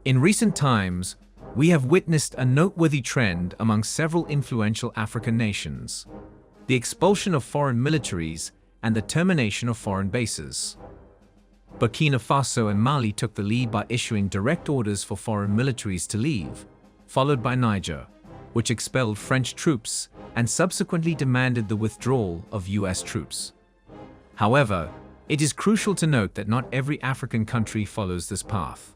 In recent times, we have witnessed a noteworthy trend among several influential African nations: the expulsion of foreign militaries and the termination of foreign bases. Burkina Faso and Mali took the lead by issuing direct orders for foreign militaries to leave, followed by Niger, which expelled French troops and subsequently demanded the withdrawal of US troops. However, it is crucial to note that not every African country follows this path.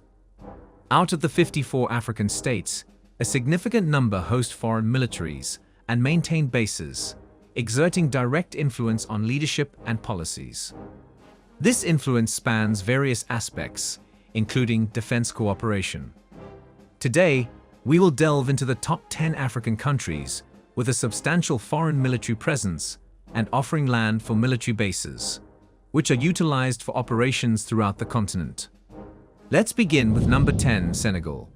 Out of the 54 African states, a significant number host foreign militaries and maintain bases, exerting direct influence on leadership and policies. This influence spans various aspects, including defense cooperation. Today, we will delve into the top 10 African countries with a substantial foreign military presence and offering land for military bases, which are utilized for operations throughout the continent. Let's begin with number 10, Senegal.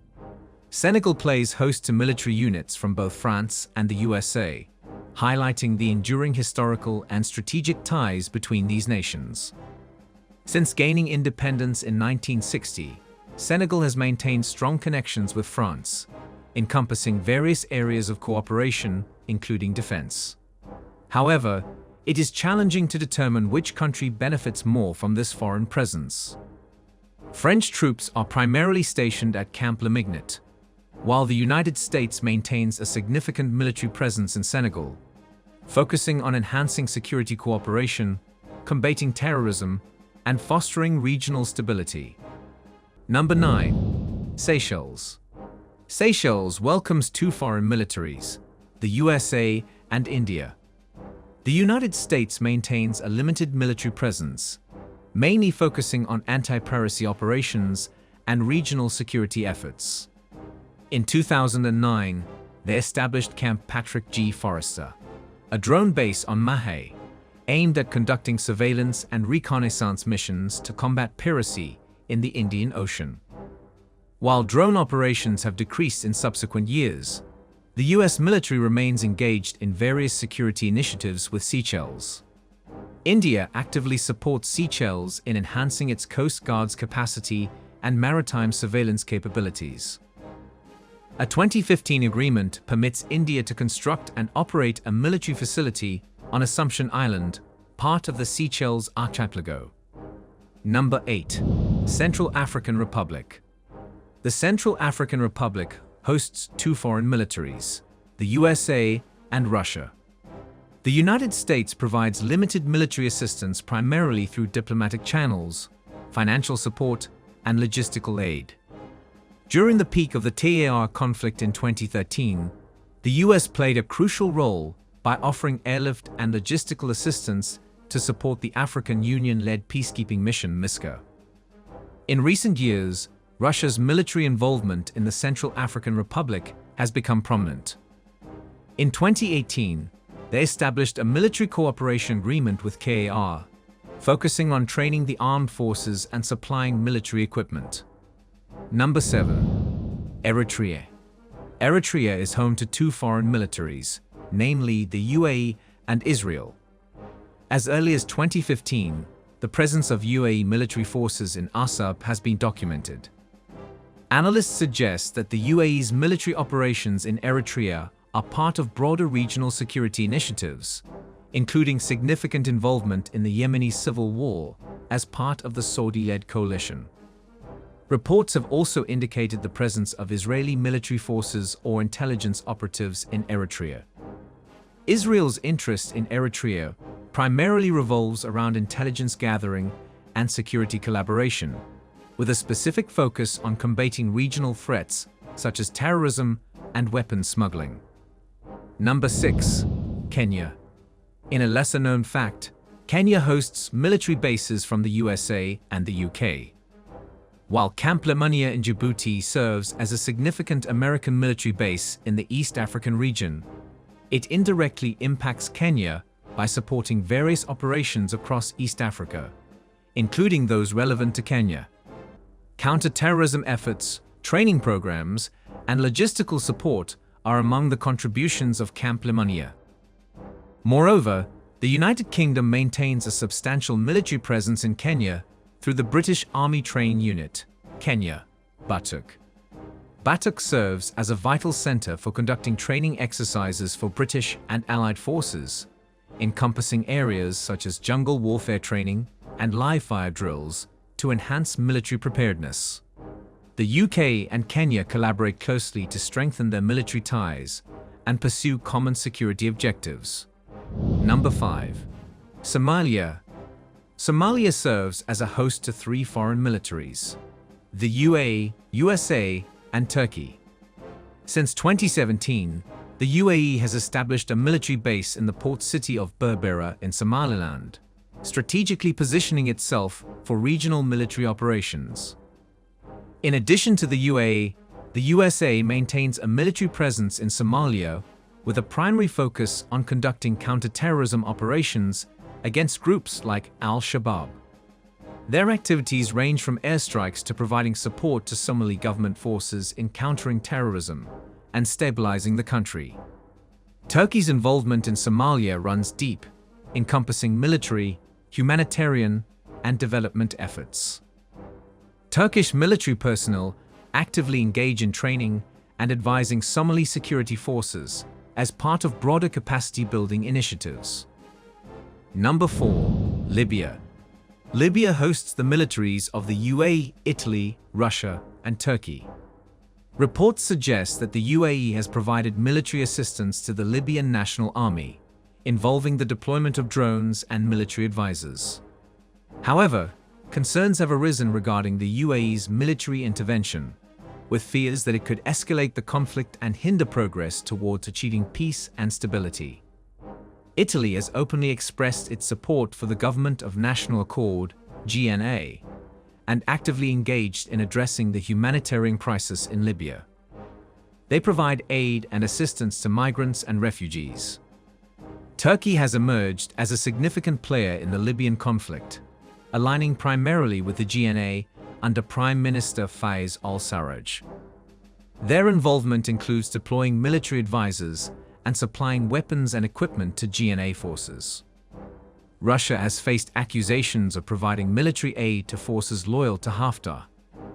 Senegal plays host to military units from both France and the USA, highlighting the enduring historical and strategic ties between these nations. Since gaining independence in 1960, Senegal has maintained strong connections with France, encompassing various areas of cooperation, including defense. However, it is challenging to determine which country benefits more from this foreign presence. French troops are primarily stationed at Camp Le Mignet, while the United States maintains a significant military presence in Senegal, focusing on enhancing security cooperation, combating terrorism, and fostering regional stability. Number 9. Seychelles. Seychelles welcomes two foreign militaries, the USA and India. The United States maintains a limited military presence, mainly focusing on anti-piracy operations and regional security efforts. In 2009, they established Camp Patrick G. Forrester, a drone base on Mahe, aimed at conducting surveillance and reconnaissance missions to combat piracy in the Indian Ocean. While drone operations have decreased in subsequent years, the US military remains engaged in various security initiatives with Seychelles. India actively supports Seychelles in enhancing its Coast Guard's capacity and maritime surveillance capabilities. A 2015 agreement permits India to construct and operate a military facility on Assumption Island, part of the Seychelles archipelago. Number 8. Central African Republic. The Central African Republic hosts two foreign militaries, the USA and Russia. The United States provides limited military assistance primarily through diplomatic channels, financial support, and logistical aid. During the peak of the TAR conflict in 2013, the US played a crucial role by offering airlift and logistical assistance to support the African Union-led peacekeeping mission MISCA. In recent years, Russia's military involvement in the Central African Republic has become prominent. In 2018, they established a military cooperation agreement with KAR, focusing on training the armed forces and supplying military equipment. Number 7. Eritrea. Eritrea is home to two foreign militaries, namely the UAE and Israel. As early as 2015, the presence of UAE military forces in Assab has been documented. Analysts suggest that the UAE's military operations in Eritrea are part of broader regional security initiatives, including significant involvement in the Yemeni civil war as part of the Saudi-led coalition. Reports have also indicated the presence of Israeli military forces or intelligence operatives in Eritrea. Israel's interest in Eritrea primarily revolves around intelligence gathering and security collaboration, with a specific focus on combating regional threats such as terrorism and weapons smuggling. Number 6. Kenya. In a lesser-known fact, Kenya hosts military bases from the USA and the UK. While Camp Lemonnier in Djibouti serves as a significant American military base in the East African region, it indirectly impacts Kenya by supporting various operations across East Africa, including those relevant to Kenya. Counter-terrorism efforts, training programs, and logistical support are among the contributions of Camp Lemonnier. Moreover, the United Kingdom maintains a substantial military presence in Kenya through the British Army Training Unit, Kenya, Batuk, Batuk serves as a vital center for conducting training exercises for British and Allied forces, encompassing areas such as jungle warfare training and live-fire drills to enhance military preparedness. The UK and Kenya collaborate closely to strengthen their military ties and pursue common security objectives. Number 5. Somalia. Somalia serves as a host to 3 foreign militaries: the UAE, USA, and Turkey. Since 2017, the UAE has established a military base in the port city of Berbera in Somaliland, strategically positioning itself for regional military operations. In addition to the UAE, the USA maintains a military presence in Somalia with a primary focus on conducting counter-terrorism operations against groups like Al-Shabaab. Their activities range from airstrikes to providing support to Somali government forces in countering terrorism and stabilizing the country. Turkey's involvement in Somalia runs deep, encompassing military, humanitarian, and development efforts. Turkish military personnel actively engage in training and advising Somali security forces as part of broader capacity-building initiatives. Number 4. Libya. Libya hosts the militaries of the UAE, Italy, Russia, and Turkey. Reports suggest that the UAE has provided military assistance to the Libyan National Army, involving the deployment of drones and military advisors. However, concerns have arisen regarding the UAE's military intervention, with fears that it could escalate the conflict and hinder progress towards achieving peace and stability. Italy has openly expressed its support for the Government of National Accord, GNA, and actively engaged in addressing the humanitarian crisis in Libya. They provide aid and assistance to migrants and refugees. Turkey has emerged as a significant player in the Libyan conflict, aligning primarily with the GNA under Prime Minister Fayez al-Sarraj. Their involvement includes deploying military advisors and supplying weapons and equipment to GNA forces. Russia has faced accusations of providing military aid to forces loyal to Haftar,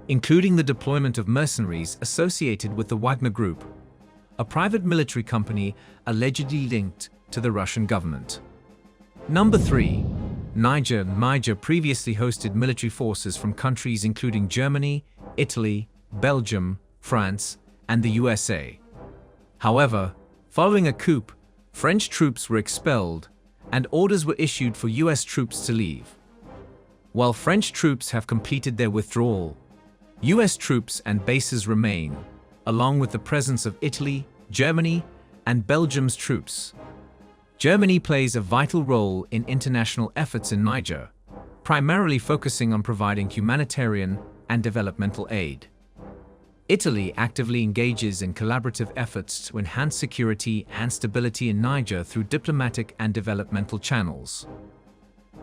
including the deployment of mercenaries associated with the Wagner Group, a private military company allegedly linked to the Russian government. Number 3. Niger. Niger previously hosted military forces from countries including Germany, Italy, Belgium, France, and the USA. However, following a coup, French troops were expelled and orders were issued for US troops to leave. While French troops have completed their withdrawal, US troops and bases remain, along with the presence of Italy, Germany, and Belgium's troops. Germany plays a vital role in international efforts in Niger, primarily focusing on providing humanitarian and developmental aid. Italy actively engages in collaborative efforts to enhance security and stability in Niger through diplomatic and developmental channels.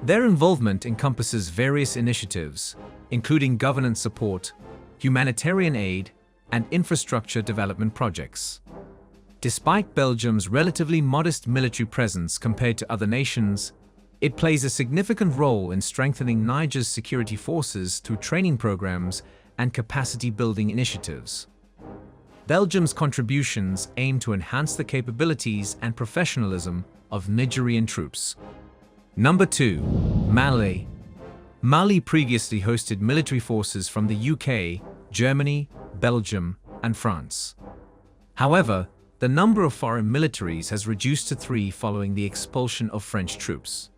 Their involvement encompasses various initiatives, including governance support, humanitarian aid, and infrastructure development projects. Despite Belgium's relatively modest military presence compared to other nations, it plays a significant role in strengthening Niger's security forces through training programs and capacity-building initiatives. Belgium's contributions aim to enhance the capabilities and professionalism of Nigerian troops. Number 2. Mali. Mali previously hosted military forces from the UK, Germany, Belgium, and France. However, the number of foreign militaries has reduced to 3 following the expulsion of French troops.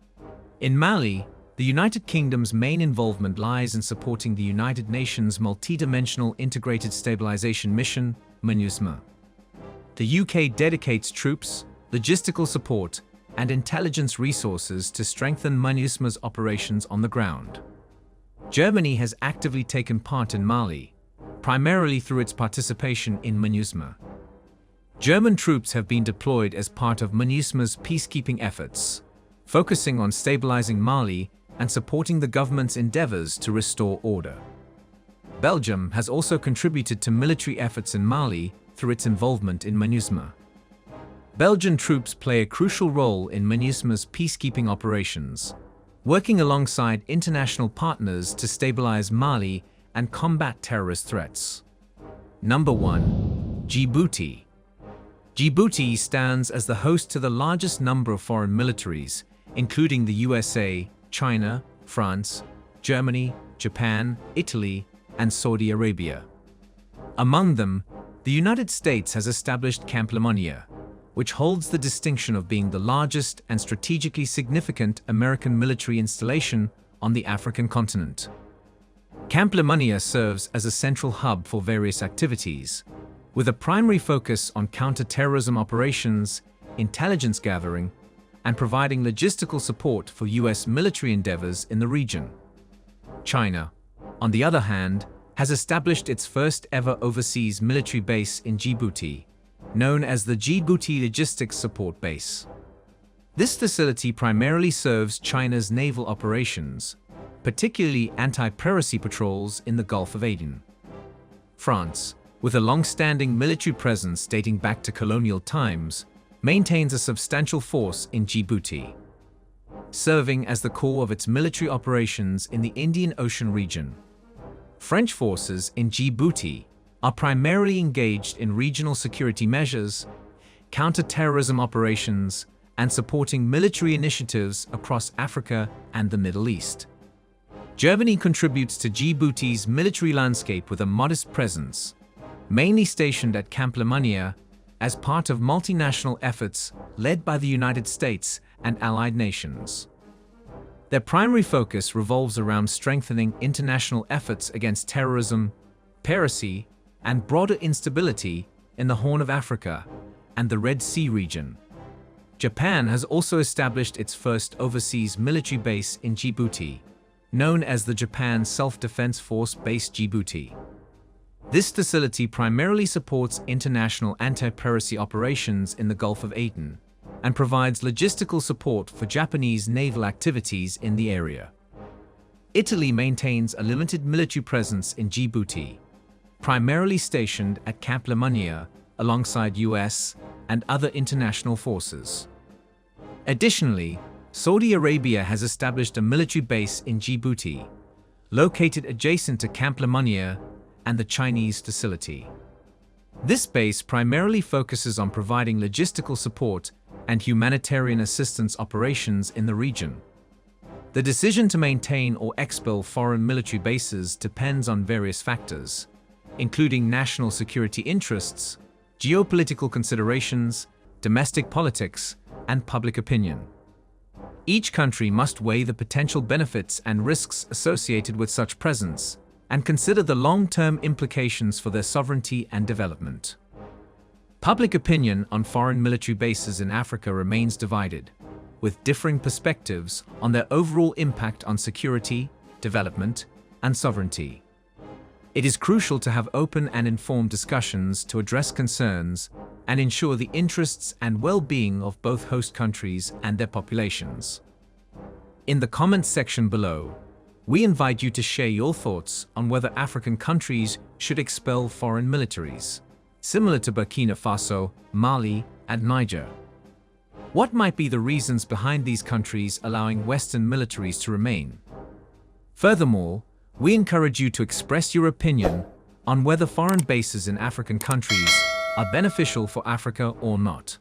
In Mali, the United Kingdom's main involvement lies in supporting the United Nations Multidimensional Integrated Stabilization Mission, MINUSMA. The UK dedicates troops, logistical support, and intelligence resources to strengthen MINUSMA's operations on the ground. Germany has actively taken part in Mali, primarily through its participation in MINUSMA. German troops have been deployed as part of MINUSMA's peacekeeping efforts, focusing on stabilizing Mali and supporting the government's endeavors to restore order. Belgium has also contributed to military efforts in Mali through its involvement in MINUSMA. Belgian troops play a crucial role in MINUSMA's peacekeeping operations, working alongside international partners to stabilize Mali and combat terrorist threats. Number 1. Djibouti. Djibouti stands as the host to the largest number of foreign militaries, including the USA, China, France, Germany, Japan, Italy, and Saudi Arabia. Among them, the United States has established Camp Lemonnier, which holds the distinction of being the largest and strategically significant American military installation on the African continent. Camp Lemonnier serves as a central hub for various activities, with a primary focus on counter-terrorism operations, intelligence gathering, and providing logistical support for U.S. military endeavors in the region. China, on the other hand, has established its first-ever overseas military base in Djibouti, known as the Djibouti Logistics Support Base. This facility primarily serves China's naval operations, particularly anti-piracy patrols in the Gulf of Aden. France, with a long-standing military presence dating back to colonial times, maintains a substantial force in Djibouti, serving as the core of its military operations in the Indian Ocean region. French forces in Djibouti are primarily engaged in regional security measures, counter-terrorism operations, and supporting military initiatives across Africa and the Middle East. Germany contributes to Djibouti's military landscape with a modest presence, mainly stationed at Camp Lemonnier as part of multinational efforts led by the United States and allied nations. Their primary focus revolves around strengthening international efforts against terrorism, piracy, and broader instability in the Horn of Africa and the Red Sea region. Japan has also established its first overseas military base in Djibouti, known as the Japan Self-Defense Force Base Djibouti. This facility primarily supports international anti-piracy operations in the Gulf of Aden and provides logistical support for Japanese naval activities in the area. Italy maintains a limited military presence in Djibouti, primarily stationed at Camp Lemonnier alongside US and other international forces. Additionally, Saudi Arabia has established a military base in Djibouti, located adjacent to Camp Lemonnier and the Chinese facility. This base primarily focuses on providing logistical support and humanitarian assistance operations in the region. The decision to maintain or expel foreign military bases depends on various factors, including national security interests, geopolitical considerations, domestic politics, and public opinion. Each country must weigh the potential benefits and risks associated with such presence and consider the long-term implications for their sovereignty and development. Public opinion on foreign military bases in Africa remains divided, with differing perspectives on their overall impact on security, development, and sovereignty. It is crucial to have open and informed discussions to address concerns and ensure the interests and well-being of both host countries and their populations. In the comments section below, we invite you to share your thoughts on whether African countries should expel foreign militaries, similar to Burkina Faso, Mali, and Niger. What might be the reasons behind these countries allowing Western militaries to remain? Furthermore, we encourage you to express your opinion on whether foreign bases in African countries are beneficial for Africa or not.